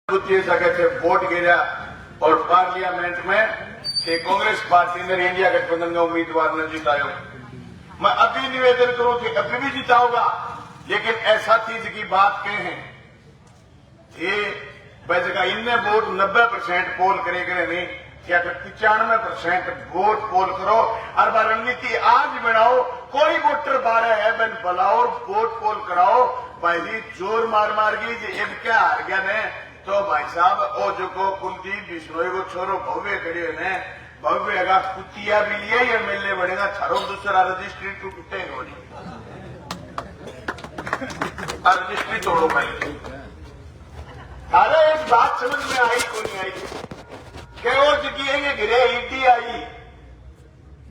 Vote गिरा और parliament में कि कांग्रेस पार्टी ने इंडिया गठबंधन का उम्मीदवार ने जितायो। मैं अभी निवेदन करूं कि अभी भी जिताऊंगा, लेकिन ऐसा चीज की बात कहें ये जगह इनने वोट 90% पोल करे नहीं क्या 95% वोट पोल करो और रणनीति आज बनाओ। कोई वोटर बारह है बन बुलाओ वोट पोल कराओ। पहली जोर मार गई एक क्या हार गया ने तो भाई साहब ओ जो को कुलदीप बिश्नोई को छोरो भव्य खड़े ने भव्य अगर कुतिया भी लिया ये मिलने बढ़ेगा थारो दूसरा रजिस्ट्री टूटेगा रजिस्ट्री तोड़ो भाई। अरे एक बात समझ में आई को नहीं आई क्या और जगह गिरे ईडी आई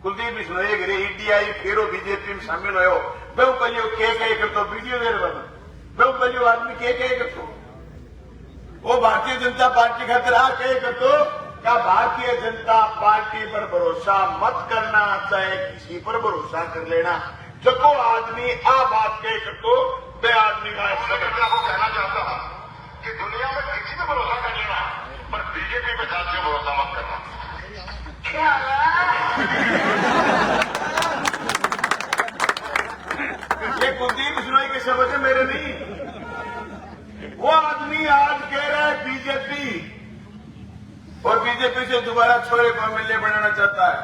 कुलदीप बिश्नोई गिरे ईडी आई फिर वो बीजेपी में शामिल हो बहु कलियो के करतो वीडियो दे रहे बहु कलियो आदमी के करतो वो भारतीय जनता पार्टी खातिर आ कहे करतो क्या भारतीय जनता पार्टी पर भरोसा मत करना, चाहे किसी पर भरोसा कर लेना। जो को आदमी आ बात कहे करतो वे आदमी का आपको कहना चाहता हूं कि दुनिया में किसी पर भरोसा कर लेना पर बीजेपी पे जाति पर भरोसा मत करना। ये कुलदीप बिश्नोई के शब्द है मेरे नहीं। वो आदमी आज कह रहा है बीजेपी और बीजेपी से दोबारा छोरे को एमएलए बनाना चाहता है।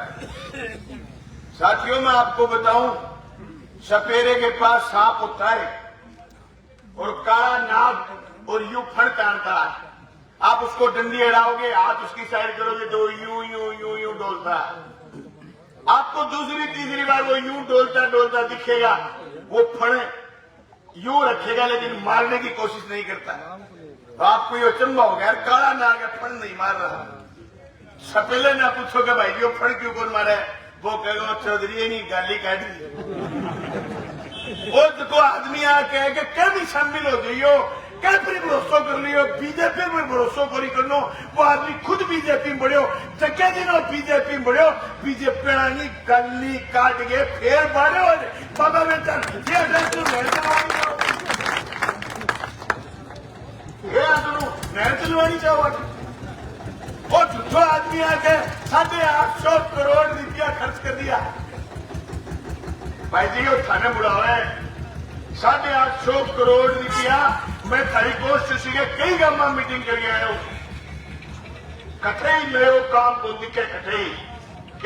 साथियों मैं आपको बताऊं सपेरे के पास सांप होता है और काला नाग और यूं फड़ काटता है। आप उसको डंडी अड़ाओगे हाथ उसकी साइड करोगे तो यूं यूं यूं यूं डोलता है। आपको दूसरी तीसरी बार वो यूं डोलता दिखेगा। वो फड़ यूं रखेगा लेकिन मारने की कोशिश नहीं करता। तो आपको ये अचंभा हो गया यार काला नाग है फड़ नहीं मार रहा। सपेले ना पूछोगे भाई जी वो फड़ क्यों कौन मारा है वो कहेगा चौधरी नहीं गाली काटी। वो देखो आदमी आ कहे कि क्या भी शामिल हो जाइयो क्या पर भरोसा कर लियो बीजेपी में भरोसा करी करनो। वो आदमी खुद बीजेपी में बढ़ियो जगह दिनों बीजेपी में बढ़ियो बीजेपी नहीं गली काट के फिर बढ़ो बाबा बेटा नहर चलवानी चाहो वो झूठो आदमी आके 850 करोड़ रुपया खर्च कर दिया। भाई जी वो थाने बुलावा है 850 करोड़ रुपया। मैं थारी कोशिश कई गांव में मीटिंग कर आया हूं कठे ही मेरो काम को दिखे कठे ही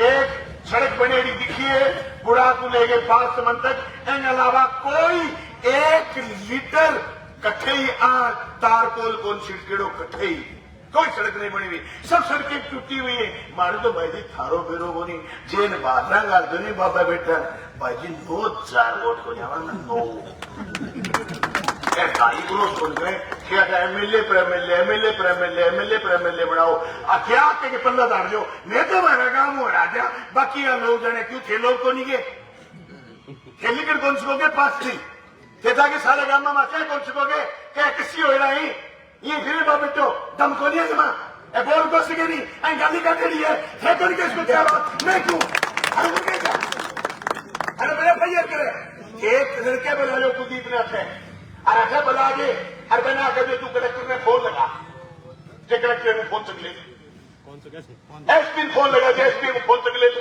एक सड़क बनेगी दिखिए बुढ़ा को लेके बालसमंद तक इन अलावा कोई 1 लीटर कठे ही तारकोल कौन छिड़केड़ो कठे ही कोई सड़क नहीं बनी हुई। सब सड़कें टूटी हुई है। मारे तो भाई जी थारो बेरो को नहीं जेन बादरा गाल दो नहीं बाबा बेटा भाई जी 9-4 वोट को जावा ना 9 ढाई करोड़ सुन गए क्या एमएलए पर एमएलए बनाओ क्या के पल्ला दाड़ लो मैं तो हमारा काम हो राजा बाकी लोग जाने क्यों थे लोग को नहीं गए खेली कर कौन सकोगे पास थी कहता कि सारे गांव में माचा कौन सकोगे क्या किसी हो रहा है ये फिर बेटो दम को नहीं जमा ए बोल को सके नहीं आई गाली का दे है तो नहीं इसको क्या बात मैं क्यों अरे मेरे भैया करे एक लड़के बुला लो कुलदीप ने आते और अच्छा बुला के हर बना कर तू कलेक्टर में फोन लगा जे कलेक्टर में फोन चक ले एसपी फोन लगा जे एसपी में फोन चक ले तो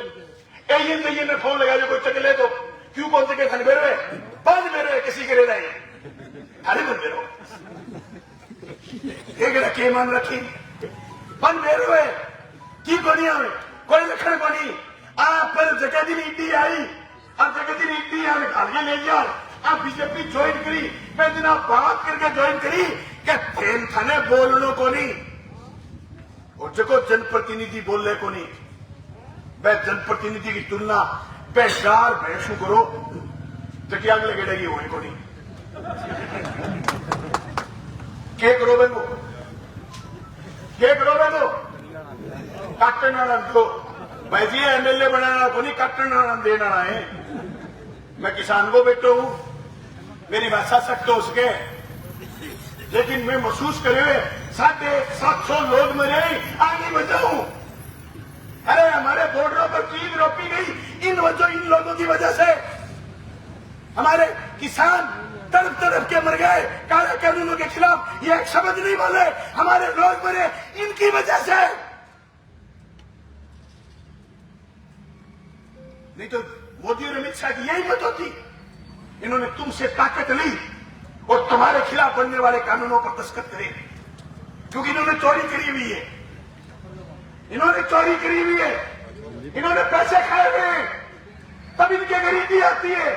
ये ने फोन लगा जो कोई चक ले तो क्यों कौन चके थाने बेरो है बंद बेरो है किसी करे नहीं थाने बंद बेरो एक रखे मान रखी बंद बेरो है की कोनी आवे कोई लखन कोनी आप पर जगह दिन ईडी आई अब जगह दिन ईडी आ निकाल ले लिया अब बीजेपी ज्वाइन करी मैं दिन बात करके ज्वाइन करी क्या तेल थाने बोलने को नहीं और जगह जनप्रतिनिधि बोलने को नहीं। मैं जनप्रतिनिधि की तुलना पैसार भैंसू करो जगह अगले गेड़ेगी होने को नहीं क्या करो बेगो काटन दो भाई जी एमएलए बनाना को नहीं काटन देना है। मैं किसान को बैठा हूं मेरी भाषा सख्त हो सके लेकिन मैं महसूस करे हुए 750 लोग मरे आगे बचाऊं। अरे हमारे बॉर्डरों पर चीज रोकी गई इन लोगों की वजह से हमारे किसान तड़प तड़प के मर गए काले कानूनों के खिलाफ। ये एक शब्द नहीं बोले, हमारे लोग मरे इनकी वजह से। नहीं तो मोदी और अमित शाह की यही मत होती। इन्होंने तुमसे ताकत ली और तुम्हारे खिलाफ बनने वाले कानूनों पर दस्तखत करे, क्योंकि इन्होंने चोरी करी हुई है, इन्होंने चोरी करी हुई है, इन्होंने पैसे खाए हुए हैं, तब इनके गरीबी आती है।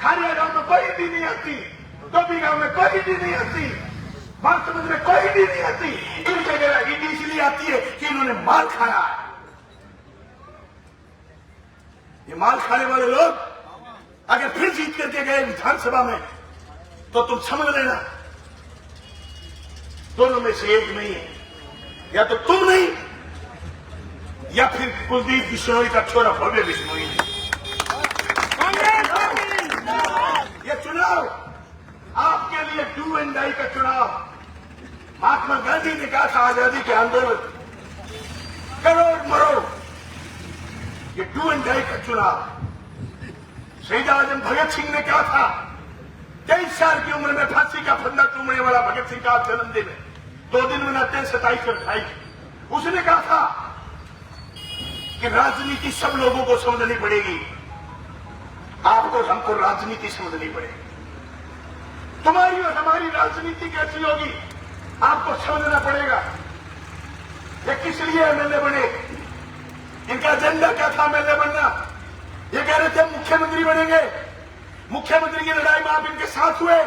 खारिया गांव में कोई ईडी नहीं आती, टोपी गांव में कोई ईडी नहीं आती, महासमुंद में कोई ईडी नहीं आती। इनके जगह ईडी इसलिए आती है कि इन्होंने माल खाया है। ये माल खाने वाले लोग अगर फिर जीत करके गए विधानसभा में तो तुम समझ लेना दोनों में से एक नहीं है, या तो तुम नहीं या फिर कुलदीप बिश्नोई का छोरा भव्य बिश्नोई नहीं। ये चुनाव आपके लिए डू एंड डाई का चुनाव। महात्मा गांधी ने कहा था आजादी के आंदोलन करो और मरो, ये डू एंड डाई का चुनाव। शहीद आजम भगत सिंह ने कहा था 23 साल की उम्र में फांसी का फंदा चूमने वाला भगत सिंह का जन्मदिन है, 2 दिन मनाते हैं 27 और 28। उसने कहा था कि राजनीति सब लोगों को समझनी पड़ेगी, आपको हमको राजनीति समझनी पड़ेगी। तुम्हारी और हमारी राजनीति कैसी होगी आपको समझना पड़ेगा। ये किस लिए एमएलए बने, इनका एजेंडा क्या था एमएलए बनना। ये कह रहे थे मुख्यमंत्री बनेंगे, मुख्यमंत्री की लड़ाई में आप इनके साथ हुए,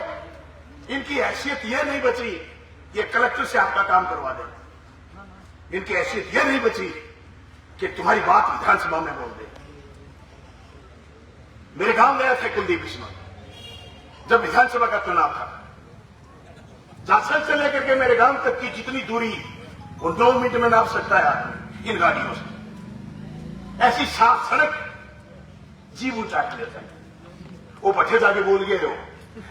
इनकी हैसियत यह नहीं बची ये कलेक्टर से आपका काम करवा दे, इनकी हैसियत यह नहीं बची कि तुम्हारी बात विधानसभा में बोल दे। मेरे गांव गया था कुलदीप बिश्नोई जब विधानसभा का चुनाव था, जासर से लेकर के मेरे गांव तक की जितनी दूरी वो 9 मिनट में नाप सकता है आदमी इन गाड़ियों से। ऐसी साफ सड़क जीव ऊंचा कर लेता है। वो पठे जाके बोल गए हो,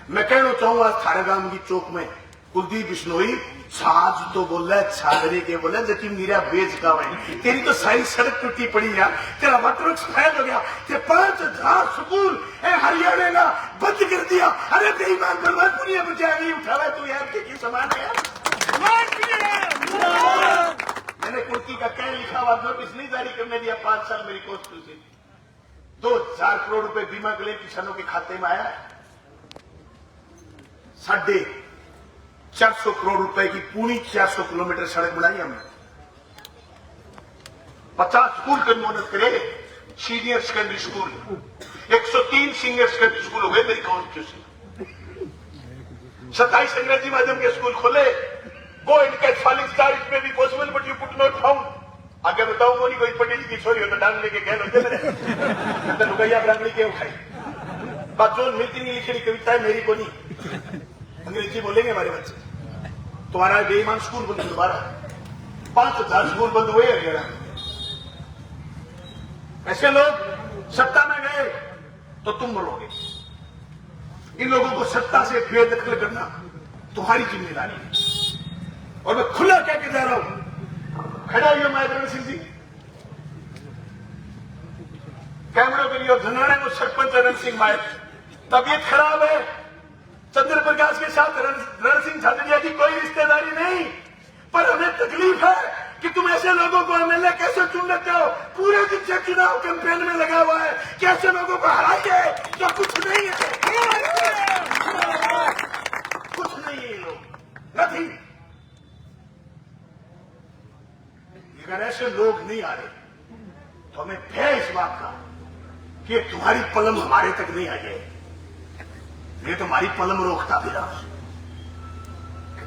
मैं कहना चाहूंगा थारे गांव की चौक में कुलदीप बिश्नोई छाछ तो बोला छागरे के बोला जबकि मेरा बेच का है, तेरी तो सारी सड़क टूटी पड़ी है, तेरा वटवृक्ष फैल हो गया, ते 5000 स्कूल हरियाणा ना बंद कर दिया। अरे बेईमान बर्बाद दुनिया में जाएगी उठावा तू यार के समान है यार। मैंने कुर्की का क्या लिखा हुआ नोटिस नहीं जारी करने दिया 5 साल मेरी कोर्ट से। 2000 करोड़ रुपए बीमा के लिए किसानों के खाते में आया। 450 करोड़ रुपए की पूरी 400 किलोमीटर सड़क बनाई हमने। 50 स्कूल की मदद करे, senior secondary school 103 senior secondary school हो गए मेरी कॉन्स्टिट्यूशन। 27 अंग्रेजी माध्यम के स्कूल खोले। Go and catch falling star it may be possible but you could not found. आगे बताऊंगा नहीं, कोई पटेल की छोरी हो तो डांग लेके गए होते मेरे तो लुगैया ब्रांगड़ी के उठाई बात जो मिलती नहीं लिखी कविता है मेरी को नहीं। अंग्रेजी बोलेंगे हमारे बच्चे। तुम्हारा बेईमान स्कूल बंद दोबारा 5000 स्कूल बंद हुए हरियाणा। ऐसे लोग सत्ता में गए तो तुम मरोगे। इन लोगों को सत्ता से बेदखल करना तुम्हारी जिम्मेदारी है। और मैं खुला कह के जा रहा हूं, खड़ा हुई रण सिंह जी कैमरों के लिए धनाड़े को सरपंच रण सिंह माए तबीयत खराब है। चंद्र प्रकाश के साथ रण सिंह झाझड़िया की कोई रिश्तेदारी नहीं, पर हमें तकलीफ है कि तुम ऐसे लोगों को एमएलए कैसे चुन लेते हो। पूरे दिन से चुनाव कैंपेन में लगा हुआ है, कैसे लोगों को हराइए जो कुछ नहीं है, कुछ नहीं है लोग नथिंग। अगर ऐसे लोग नहीं आ रहे तो हमें भय इस बात का कि तुम्हारी पलम हमारे तक नहीं आई है। ये तुम्हारी पलम रोकता फिर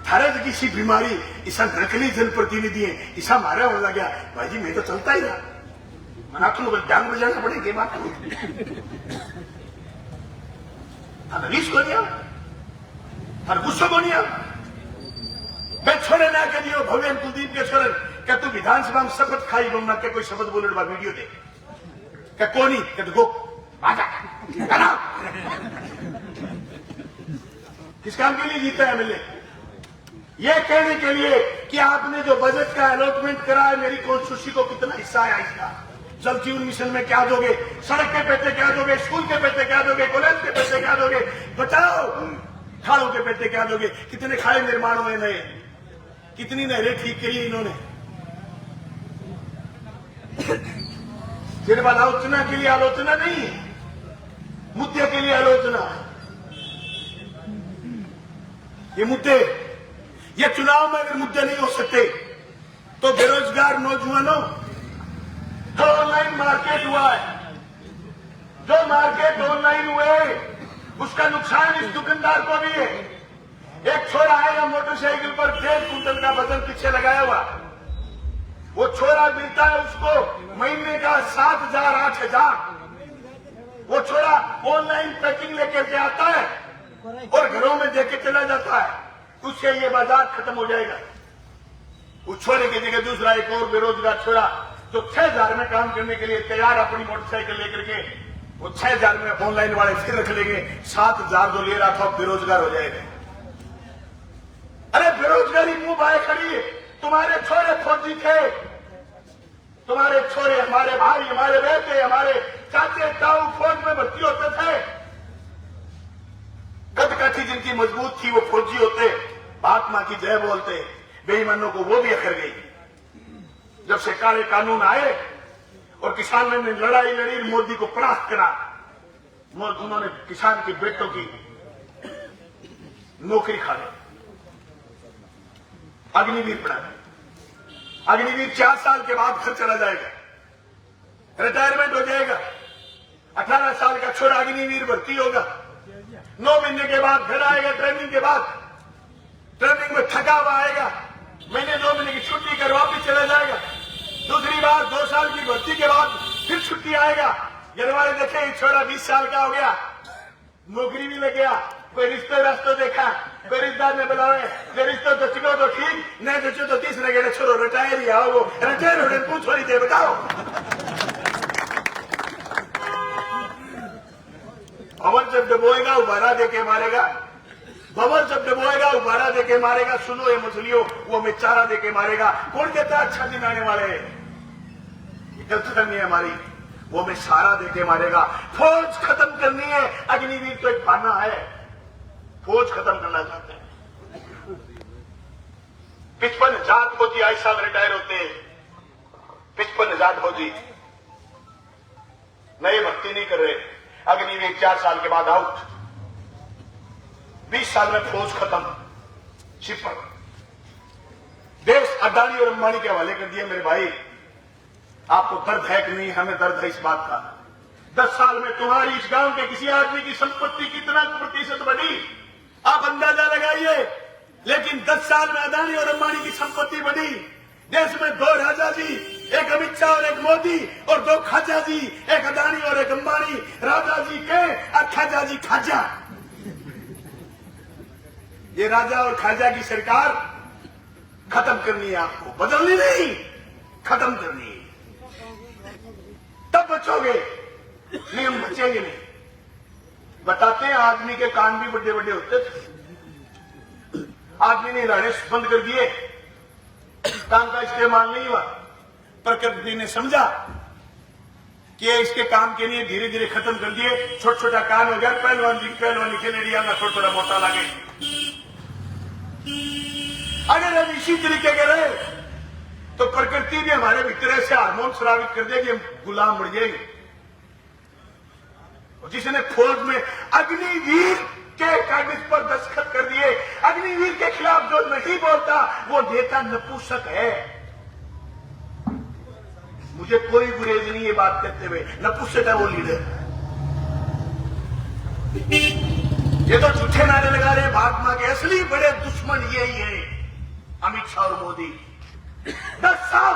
थारे किसी बीमारी ऐसा नकली जनप्रतिनिधि है ऐसा मारा होने लग गया भाई जी मैं तो चलता ही ना मना तो ध्यान बजाना पड़ेगी बात रीस को नहीं हर गुस्सो को नहीं मैं छोड़े ना के दियो भव्य कुलदीप के छोड़े क्या तू विधानसभा में शपथ खाई बोलना क्या कोई शपथ बोले वीडियो दे क्या कोनी क्या तो गो किस काम के लिए जीता है एमएलए? ये कहने के लिए कि आपने जो बजट का अलॉटमेंट करा है मेरी कॉन्स्टिट्यूंसी को कितना हिस्सा आया इसका जल जीवन मिशन में क्या दोगे, सड़क के पैसे क्या दोगे, स्कूल के पैसे क्या दोगे, कॉलेज के पैसे क्या दोगे, बताओ। खाड़ों के पैसे क्या दोगे, कितने खाड़े निर्माण हुए नए, कितनी नहरें ठीक करी इन्होंने। सिर्फ आलोचना के लिए आलोचना नहीं, मुद्दे के लिए आलोचना। ये मुद्दे, ये चुनाव में अगर मुद्दे नहीं हो सकते तो बेरोजगार नौजवानों, जो ऑनलाइन मार्केट हुआ है, जो मार्केट ऑनलाइन हुए, उसका नुकसान इस दुकानदार को भी है। एक छोरा आएगा मोटरसाइकिल पर 1.5 कुंटल का वजन पीछे लगाया हुआ, वो छोरा मिलता है उसको महीने का 7,000 8,000। वो छोरा ऑनलाइन पैकिंग लेकर के आता है और घरों में देके चला जाता है, उससे ये बाजार खत्म हो जाएगा। उस छोरे की जगह दूसरा एक और बेरोजगार छोरा जो 6,000 में काम करने के लिए तैयार, अपनी मोटरसाइकिल लेकर के वो 6,000 में ऑनलाइन वाले फिर रख लेंगे, 7,000 जो ले रहा था बेरोजगार हो जाएगा। अरे बेरोजगारी मुंह बाए खड़ी है। तुम्हारे छोरे फौजी थे, तुम्हारे छोरे, हमारे भाई, हमारे बेटे, हमारे चाचे ताऊ फौज में भर्ती होते थे। कद-काठी जिनकी मजबूत थी वो फौजी होते, महात्मा की जय बोलते। बेईमानों को वो भी अखर गई। जब से काले कानून आए और किसानों ने लड़ाई लड़ी, मोदी को परास्त करा, उन्होंने किसान के बेटों की नौकरी खा ली, अग्निवीर पड़ा। अग्निवीर 4 साल के बाद घर चला जाएगा, रिटायरमेंट हो जाएगा। 18 साल का छोरा अग्निवीर भर्ती होगा, 9 महीने के बाद घर आएगा, ट्रेनिंग के बाद, ट्रेनिंग में थका हुआ आएगा, महीने 2 महीने की छुट्टी कर वापिस चला जाएगा। दूसरी बार 2 साल की भर्ती के बाद फिर छुट्टी आएगा। घर वाले देखे छोरा 20 साल का हो गया, नौकरी भी लग गया, कोई रिश्ते रास्ते देखा, कोई रिश्तेदार ने बुलावे, जो रिश्ते तो चिको तो ठीक, नहीं तो चो तो तीसरे गेड़े छोड़ो रिटायर ही आओ, वो रिटायर होने पूछ रही थे, बताओ। भवन जब डबोएगा उबारा देके मारेगा, भवन जब डबोएगा उबारा देके मारेगा। सुनो ये मछलियों, वो हमें चारा देके मारेगा। कौन कहता है अच्छा दिन आने वाले है, गलत करनी है हमारी, वो हमें सारा देके मारेगा। फौज खत्म करनी है, अग्निवीर तो एक बहाना है, फौज खत्म करना चाहते हैं। 55,000 फौजी आज साल रिटायर होते हैं, 55,000 फौजी नई भर्ती नहीं कर रहे। अग्निवीर 4 साल के बाद आउट, 20 साल में फौज खत्म, छिपड़। देश अडानी और अंबानी के हवाले कर दिया। मेरे भाई, आपको दर्द है कि नहीं? हमें दर्द है इस बात का। 10 साल में तुम्हारी इस गांव के किसी आदमी की संपत्ति कितना प्रतिशत बढ़ी, आप अंदाजा लगाइए। लेकिन 10 साल में अडानी और अंबानी की संपत्ति बढ़ी। देश में 2 राजा जी, एक अमित शाह और एक मोदी, और 2 खाजा जी, एक अडानी और एक अंबानी। राजा जी के और खाजा जी खाजा। ये राजा और खाजा की सरकार खत्म करनी है, आपको बदलनी नहीं, खत्म करनी है। तब बचोगे, नियम बचेंगे नहीं। बताते हैं आदमी के कान भी बड़े बड़े होते थे, आदमी ने हिलाने बंद कर दिए, कान का इस्तेमाल नहीं हुआ। प्रकृति ने समझा कि इसके काम के लिए धीरे धीरे खत्म कर दिए। छोटा छोटा कान हो गया, पहलवानी कैनेडिया में थोड़ा थोड़ा मोटा लगे। अगर हम इसी तरीके के रहे तो प्रकृति भी हमारे भीतर से हार्मोन स्रावित कर देगी, हम गुलाम बढ़ जाएंगे। जिसने फौज में अग्निवीर के कागज पर दस्तखत कर दिए, अग्निवीर के खिलाफ जो नहीं बोलता वो नेता नपुंसक है। मुझे कोई गुरेज नहीं ये बात करते हुए, नपुंसक है वो लीडर। ये तो झूठे नारे लगा रहे महात्मा के, असली बड़े दुश्मन यही है, अमित शाह और मोदी। 10 साल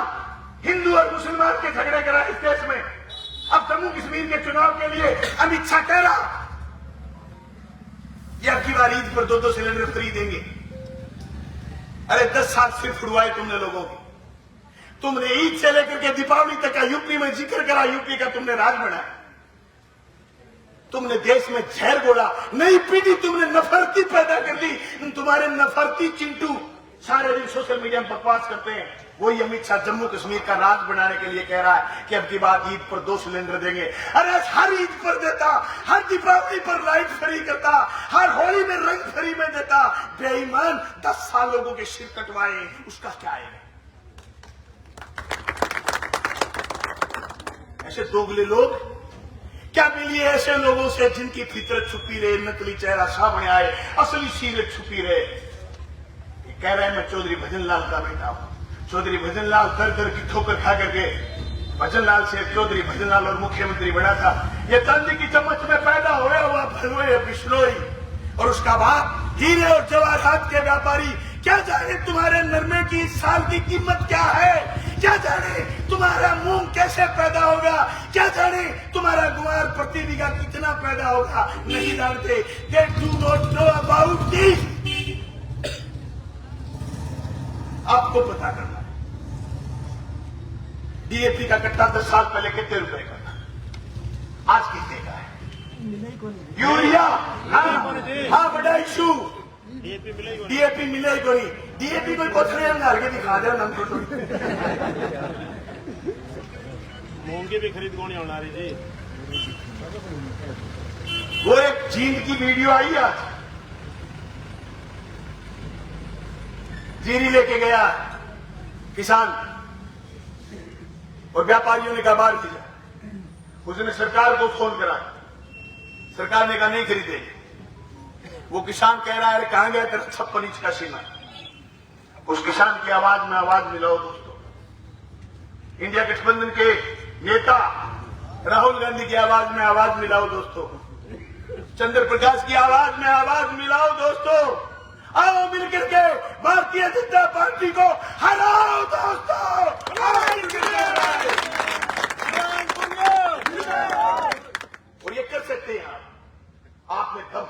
हिंदू और मुसलमान के झगड़े कराए इस देश में। अब जम्मू कश्मीर के चुनाव के लिए अमित शाह कह रहा ये अब की बार ईद पर 2-2 सिलेंडर फ्री देंगे। अरे 10 साल सिर्फ उड़वाए तुमने लोगों की। तुमने ईद से लेकर के दीपावली तक का यूपी में जिक्र करा, यूपी का तुमने राज बनाया। तुमने देश में जहर घोला, नई पीढ़ी तुमने नफरती पैदा कर दी। तुम्हारे नफरती चिंटू सारे दिन सोशल मीडिया में बकवास करते हैं। वही अमित शाह जम्मू कश्मीर का राज बनाने के लिए कह रहा है कि अब की बात ईद पर 2 सिलेंडर देंगे। अरे हर ईद पर देता, हर दीपावली पर लाइट फ्री करता, हर होली में रंग फ्री में देता। बेईमान 10 साल लोगों के सिर कटवाए, उसका क्या है? ऐसे दोगले लोग क्या मिलिए ऐसे लोगों से जिनकी फितरत छुपी रहे, नकली चेहरा सामने आए, असली सीरत छुपी रहे। ये कह रहे हैं मैं चौधरी भजनलाल का बेटा हूं। चौधरी भजनलाल दर दर की ठोकर खा करके भजनलाल से चौधरी भजनलाल और मुख्यमंत्री बना था। ये चांदी की चम्मच में पैदा होया हुआ भलवे बिश्नोई और उसका बाप हीरे और जवाहरात के व्यापारी। क्या जाने तुम्हारे नरमे की इस साल की कीमत क्या है? क्या जाने तुम्हारा मूंग कैसे पैदा होगा? क्या जाने तुम्हारा गुआर प्रति बीघा कितना पैदा होगा? नहीं जानते। They do not know about this। आपको पता करना है। डीएपी का कट्टा 10 साल पहले कितने रुपए का था? आज कितने का है? यूरिया हाँ बड़ा इशू। डीएपी मिले को नहीं। डीएपी कोई कोथरे अंगार के दिखा दे नम को। मूंग भी खरीद कौन होना रही जी। वो एक जींद की वीडियो आई आज, जीरी लेके गया किसान और व्यापारियों ने कहा बाहर किया। उसने सरकार को फोन करा, सरकार ने कहा नहीं खरीदेगी। वो किसान कह रहा है कहां गया तेरा 56 इंच का सीना? उस किसान की आवाज में आवाज मिलाओ दोस्तों। इंडिया गठबंधन के नेता राहुल गांधी की आवाज में आवाज मिलाओ दोस्तों। चंद्र प्रकाश की आवाज में आवाज मिलाओ दोस्तों। आओ मिलकर के भारतीय जनता पार्टी को हराओ दोस्तों। और ये कर सकते हैं आप में दम।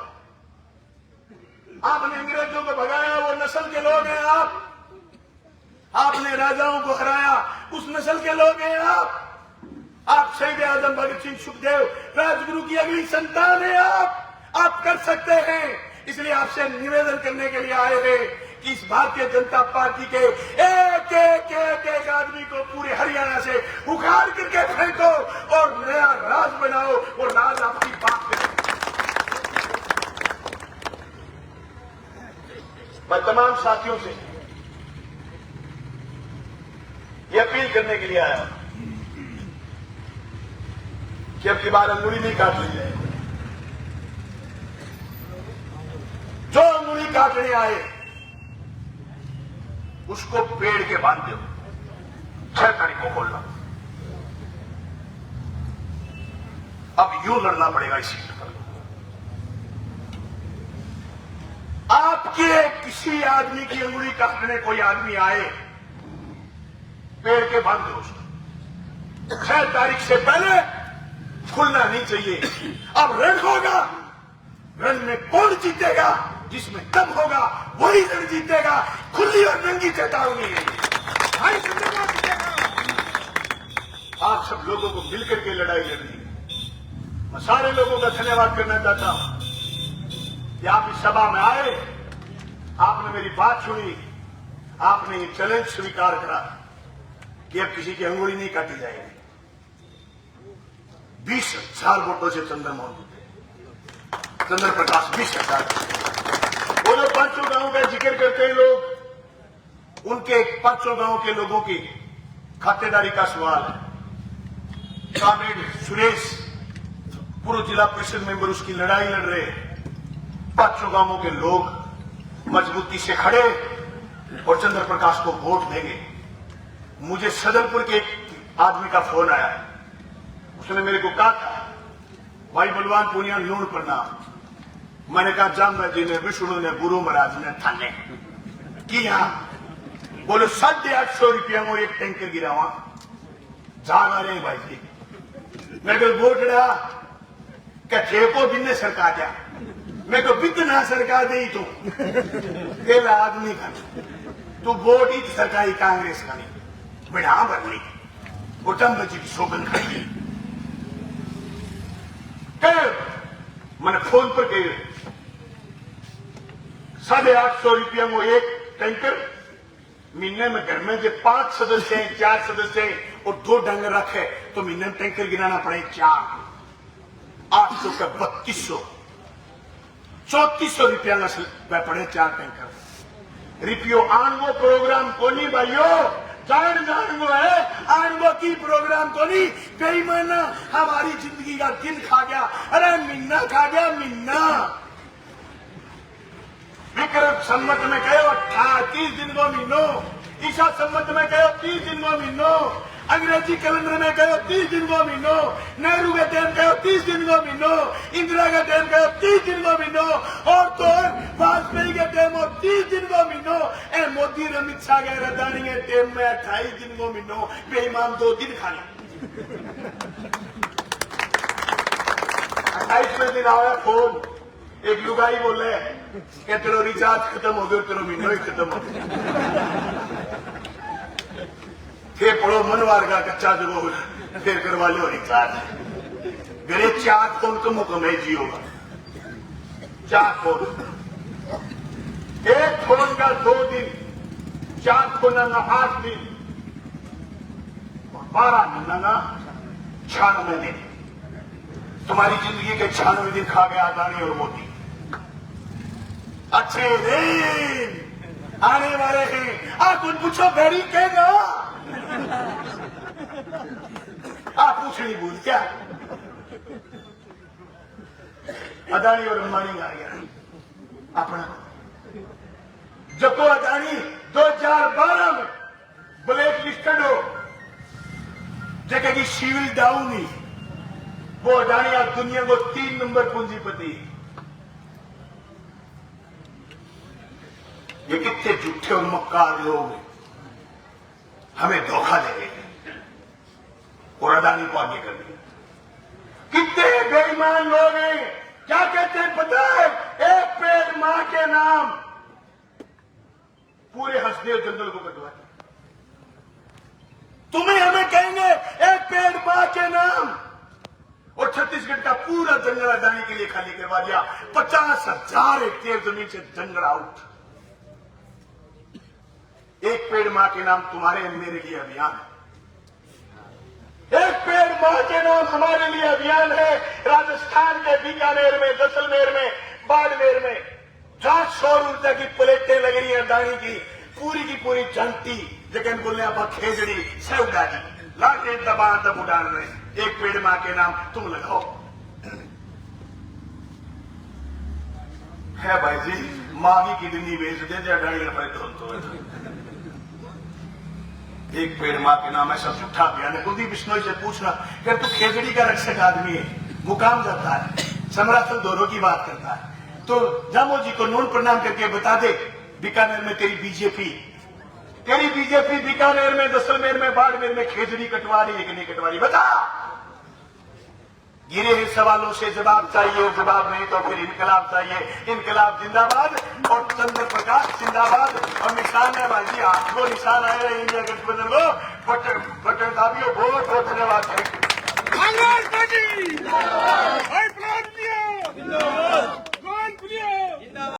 आपने अंग्रेजों को भगाया, वो नस्ल के लोग हैं आप। आपने राजाओं को हराया, उस नस्ल के लोग हैं आप शहीद आजम भगत सिंह सुखदेव राजगुरु की अगली संतान है आप कर सकते हैं। इसलिए आपसे निवेदन करने के लिए आए हैं कि इस भारतीय जनता पार्टी के एक आदमी को पूरे हरियाणा से उखाड़ करके फेंको और नया राज बनाओ। और राज आपकी बात करें। मैं तमाम साथियों से ये अपील करने के लिए आया कि अब की बार अंगुली नहीं काट ली जाए। जो अंगुली काटने आए उसको पेड़ के बांध दो। 6 तारीख को खोलना। अब यूं लड़ना पड़ेगा इस सीट पर। आपके किसी आदमी की अंगुली काटने कोई आदमी आए, पेड़ के बांध दो उसको। 6 तारीख से पहले खुलना नहीं चाहिए। अब रण होगा। रण में कौन जीतेगा? जिसमें दम होगा वही रण जीतेगा। खुली और नंगी चेतावनी है। आप सब लोगों को मिलकर के लड़ाई लड़नी है। मैं सारे लोगों का धन्यवाद करना चाहता हूं कि आप इस सभा में आए, आपने मेरी बात सुनी, आपने ये चैलेंज स्वीकार करा कि अब किसी की अंगुली नहीं काटी जाएगी। 20,000 वोटों से चंद्रमोहन जीते। चंद्र प्रकाश 20,000। वो जो 500 गांव का जिक्र करते हैं लोग, उनके 500 गांव के लोगों की खातेदारी का सवाल है। कामेड सुरेश पूर्व जिला परिषद मेंबर उसकी लड़ाई लड़ रहे हैं। 500 गांवों के लोग मजबूती से खड़े और चंद्र प्रकाश को वोट देंगे। मुझे सदरपुर के एक आदमी का फोन आया। उसने मेरे को कहा था भाई बलवान पुनिया लूण प्रणाम। मैंने कहा जामदा जी ने, विष्णु ने, गुरु महाराज ने थाने किया। बोले 850 रुपया में एक टैंकर गिरा वहां जागा रहे भाई जी। मैं तो बोटड़ा कठे को बिन्ने सरकार जा, मैं तो बितना सरकार दे तू केला आदमी का तू वोट ही सरकारी कांग्रेस का नहीं बिना बननी गोटम जी की शोभन खाई। मैंने फोन पर कह 850 रुपया में एक टैंकर महीने में घर में जो 5 सदस्य हैं, 4 सदस्य हैं और 2 डंगर रखे तो महीने में टैंकर गिराना पड़े 4, 800 का 3200, 3400 रुपया का पड़े 4 टैंकर। रिपियो आनगो प्रोग्राम को नहीं भाइयों, जान गो है आनगो की प्रोग्राम को नहीं। कई महीना हमारी जिंदगी का दिन खा गया, अरे महीना खा गया महीना। विक्रम संमत में कहो 30 दिन को महीनो, ईसा संमत में कहो 30 दिन को महीनो, अंग्रेजी कैलेंडर में कहो 30 दिन को महीनो, नेहरू के टाइम कहो 30 दिन को महीनो, इंदिरा के टाइम कहो 30 दिन को महीनो, और तो वाजपेयी के टाइम 30 दिन को महीनो, ए मोदी और अमित शाह के रदानी के टाइम में 28 दिन को महीनो। बेईमान 2 दिन खा लिया। 28वें दिन आया फोन, एक लुगाई बोले कि तेरा रिचार्ज खत्म हो गया, तेरा महीना ही खत्म हो गया। फिर पढ़ो मनवार का कच्चा जगो, फिर करवा लो रिचार्ज। मेरे 4 फोन कम हुक्म है जियो का, 4 फोन, 1 फोन का 2 दिन, 4 फोन का 8 दिन, 12 महीना का 96 दिन। तुम्हारी जिंदगी के 96 दिन खा गया अदानी और मोदी। अच्छे दिन आने वाले हैं। आप कुछ पूछो गरीब कहेगा, आप पूछ नहीं भूल क्या? अदानी और अंबानी आ गया अपना। जब तो अदानी 2012 में ब्लैक लिस्टेड हो, जगह की सिविल डाउन ही, वो अदानी आज दुनिया को 3 नंबर पूंजीपति। ये कितने झूठे और मक्कार लोग हमें धोखा दे रहे और अदानी को आगे कर दिया। कितने बेईमान लोग हैं, क्या कहते हैं पता है? एक पेड़ मां के नाम, पूरे हंसदेव जंगल को कटवा दिया। तुम्हें हमें कहेंगे एक पेड़ मां के नाम, और छत्तीसगढ़ का पूरा जंगल अदानी के लिए खाली करवा दिया। 50,000 हेक्टेयर जमीन से जंगल आउट। एक पेड़ मां के नाम तुम्हारे मेरे लिए अभियान है, एक पेड़ मां के नाम हमारे लिए अभियान है। राजस्थान के बीकानेर में, जैसलमेर में, बाड़मेर में जहां 100 ऊर्जा की प्लेटें लग रही है अदानी की पूरी जनती, लेकिन बोलने आप खेजड़ी सेवडा जी लाटे दबा दब उड़ान रहे। एक पेड़ मां के नाम तुम लगाओ है भाई जी, मां की किडनी बेच दे अडानी तो। एक पेड़ मां के नाम ऐसा झूठा अभियान है। कुलदीप बिश्नोई से पूछना कि तू खेजड़ी का रक्षक आदमी है, मुकाम जाता है, समरासन दोनों की बात करता है, तो जामो जी को नून प्रणाम करके बता दे बीकानेर में तेरी बीजेपी बीकानेर में, जैसलमेर में, बाड़मेर में खेजड़ी कटवा रही है कि नहीं कटवा रही? बता। गिरे हुए सवालों से जवाब चाहिए, जवाब नहीं तो फिर इनकलाब चाहिए। इनकलाब जिंदाबाद और चंद्र प्रकाश जिंदाबाद। और निशान है भाई जी, आपको निशान आया है इंडिया गठबंधन को, बटन दाबियो, वोट। धन्यवाद।